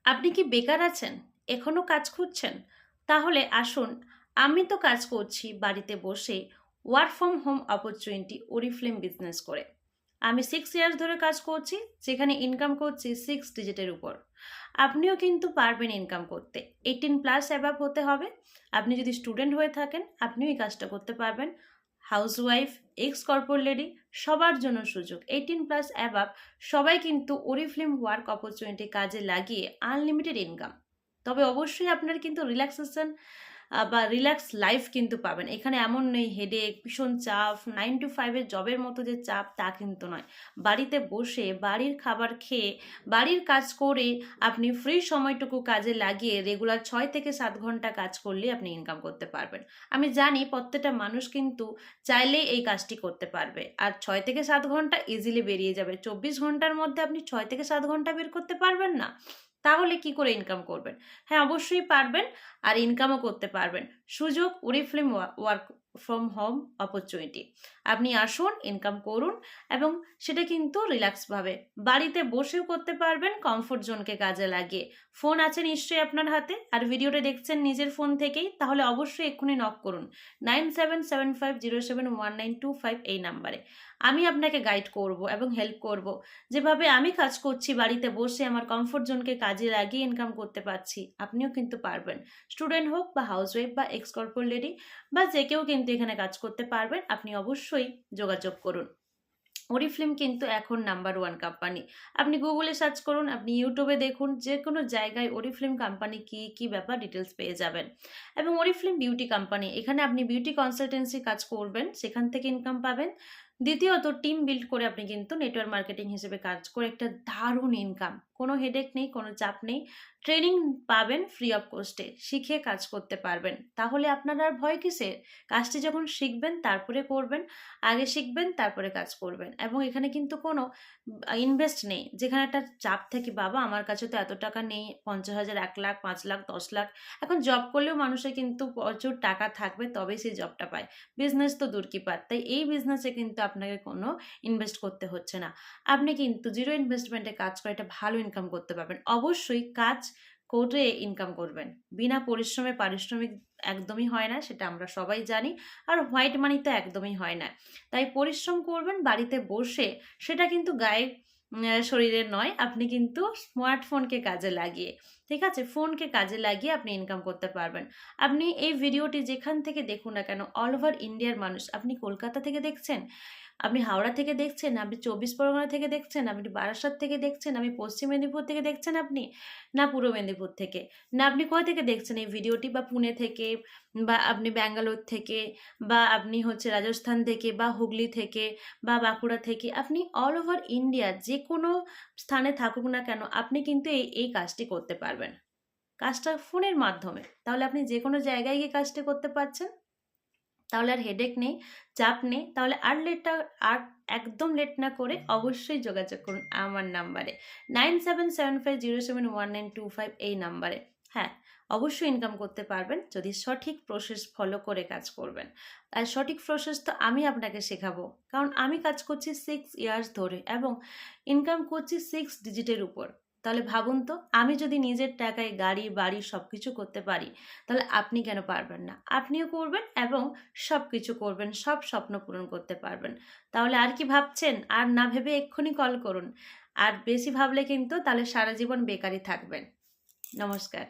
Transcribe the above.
আপনি কি বেকার আছেন? এখনো কাজ খুঁজছেন? তাহলে আসুন, আমি তো কাজ করছি বাড়িতে বসে work from home opportunity Oriflame business করে। আমি 6 ইয়ার্স ধরে কাজ করছি, যেখানে ইনকাম করছি 6 ডিজিটের উপর। আপনিও কিন্তু পারবেন ইনকাম করতে। 18+ অ্যাবাভ হতে হবে। আপনি যদি স্টুডেন্ট হয়ে থাকেন, আপনিও এই কাজটা করতে পারবেন। হাউসওয়াইফ, এক্স কর্পোরেট লেডি, সবার জন্য সুযোগ। 18+ অ্যাবাভ সবাই কিন্তু ওরিফ্লেম ওয়ার্ক অপরচুনিটি কাজে লাগিয়ে আনলিমিটেড ইনকাম। তবে অবশ্যই আপনার কিন্তু রিল্যাক্সেশন বা রিল্যাক্স লাইফ কিন্তু পাবেন। এখানে এমন নেই হেডেক, ভীষণ চাপ, 9 to 5 জবের মতো যে চাপ, তা কিন্তু নয়। বাড়িতে বসে বাড়ির খাবার খেয়ে বাড়ির কাজ করে আপনি ফ্রি সময়টুকু কাজে লাগিয়ে রেগুলার 6 থেকে 7 ঘন্টা কাজ করলে আপনি ইনকাম করতে পারবেন। আমি জানি প্রত্যেকটা মানুষ কিন্তু চাইলেই এই কাজটি করতে পারবে। আর 6 থেকে 7 ঘন্টা ইজিলি বেরিয়ে যাবে। 24 ঘন্টার মধ্যে আপনি 6 থেকে 7 ঘন্টা বের করতে পারবেন না? তাহলে কি করে ইনকাম করবেন? হ্যাঁ, অবশ্যই পারবেন, আর ইনকামও করতে পারবেন। সুযোগ ওরিফ্লেম ওয়ার্ক ফ্রম হোম অপরচুনিটি। আপনি আসুন, ইনকাম করুন, এবং সেটা কিন্তু রিল্যাক্সভাবে বাড়িতে বসেও করতে পারবেন, কমফোর্ট জোনকে কাজে লাগিয়ে। ফোন আছে নিশ্চয়ই আপনার হাতে, আর ভিডিওটা দেখছেন নিজের ফোন থেকেই, তাহলে অবশ্যই এক্ষুনি নক করুন 9775071925 এই নাম্বারে। আমি আপনাকে গাইড করব এবং হেল্প করব। যেভাবে আমি কাজ করছি বাড়িতে বসে আমার কমফোর্ট জোনকে কাজে লাগিয়ে ইনকাম করতে পারছি, আপনিও কিন্তু পারবেন। স্টুডেন্ট হোক বা হাউসওয়াইফ বা এক্স কর্পোরেট লেডি বা যে কেউ কিন্তু এখানে কাজ করতে পারবেন। আপনি অবশ্যই যোগাযোগ করুন। ওরিফ্লেম কিন্তু এখন নাম্বার 1 কোম্পানি। আপনি গুগলে সার্চ করুন, আপনি ইউটিউবে দেখুন, যে কোনো জায়গায় ওরিফ্লেম কোম্পানি কি কি ব্যাপার ডিটেলস পেয়ে যাবেন। এবং ওরিফ্লেম বিউটি কোম্পানি, এখানে আপনি বিউটি কনসালটেন্সি কাজ করবেন, সেখান থেকে ইনকাম পাবেন। দ্বিতীয়ত, টিম বিল্ড করে আপনি কিন্তু নেটওয়ার্ক মার্কেটিং হিসেবে কাজ করে একটা দারুণ ইনকাম। কোনো হেডেক নেই, কোনো চাপ নেই। ট্রেনিং পাবেন ফ্রি অফ কস্টে, শিখে কাজ করতে পারবেন। তাহলে আপনার আর ভয় কিসের? কাজটি যখন শিখবেন তারপরে করবেন। আগে শিখবেন, তারপরে কাজ করবেন। এবং এখানে কিন্তু কোনো ইনভেস্ট নেই, যেখানে একটা চাপ থাকে, বাবা আমার কাছে তো এত টাকা নেই, 50,000, 1 লাখ, 5 লাখ, 10 লাখ। এখন জব করলেও মানুষের কিন্তু প্রচুর টাকা থাকবে, তবেই সেই জবটা পায়। বিজনেস তো দূর কি পার। তাই এই বিজনেসে কিন্তু আপনাকে কোনো ইনভেস্ট করতে হচ্ছে না। আপনি কিন্তু জিরো ইনভেস্টমেন্টে কাজ করে একটা ভালো ইনকাম করতে পারবেন। অবশ্যই কাজ করে ইনকাম করবেন। বিনা পরিশ্রমে পারিশ্রমিক একদমই হয় না, সেটা আমরা সবাই জানি। আর হোয়াইট মানি তো একদমই হয় না। তাই পরিশ্রম করবেন বাড়িতে বসে, সেটা কিন্তু গায়ে শরীরের নয়, আপনি কিন্তু স্মার্টফোনকে কাজে লাগিয়ে, ঠিক আছে, ফোনকে কাজে লাগিয়ে আপনি ইনকাম করতে পারবেন। আপনি এই ভিডিওটি যেখান থেকে দেখুন না কেন, অল ওভার ইন্ডিয়ার মানুষ, আপনি কলকাতা থেকে দেখছেন, আপনি হাওড়া থেকে দেখছেন, আপনি 24 পরগনা থেকে দেখছেন, আপনি বারাসাত থেকে দেখছেন, আপনি পশ্চিম মেদিনীপুর থেকে দেখছেন, আপনি না পূর্ব মেদিনীপুর থেকে, না আপনি কোথা থেকে দেখছেন এই ভিডিওটি, বা পুনে থেকে, বা আপনি ব্যাঙ্গালোর থেকে, বা আপনি হচ্ছে রাজস্থান থেকে, বা হুগলি থেকে, বা বাঁকুড়া থেকে, আপনি অল ওভার ইন্ডিয়ার যে কোনো স্থানে থাকুক না কেন, আপনি কিন্তু এই এই কাজটি করতে পারবেন। কাজটা ফোনের মাধ্যমে, তাহলে আপনি যে কোনো জায়গায় গিয়ে কাজটি করতে পারছেন। তাহলে আর হেডেক নেই, চাপ নেই। তাহলে আর একদম লেট না করে অবশ্যই যোগাযোগ করুন আমার নাম্বারে 9775071925 এই নাম্বারে। হ্যাঁ, অবশ্যই ইনকাম করতে পারবেন যদি সঠিক প্রসেস ফলো করে কাজ করবেন। আর সঠিক প্রসেস তো আমি আপনাকে শেখাবো, কারণ আমি কাজ করছি 6 ইয়ার্স ধরে এবং ইনকাম করছি 6 ডিজিটের উপর। তাহলে ভাবুন তো, আমি যদি নিজের টাকায় গাড়ি বাড়ি সব কিছু করতে পারি, তাহলে আপনি কেন পারবেন না? আপনিও করবেন এবং সব কিছু করবেন, সব স্বপ্ন পূরণ করতে পারবেন। তাহলে আর কি ভাবছেন? আর না ভেবে এক্ষুনি কল করুন। আর বেশি ভাবলে কিন্তু তাহলে সারা জীবন বেকারই থাকবেন। নমস্কার।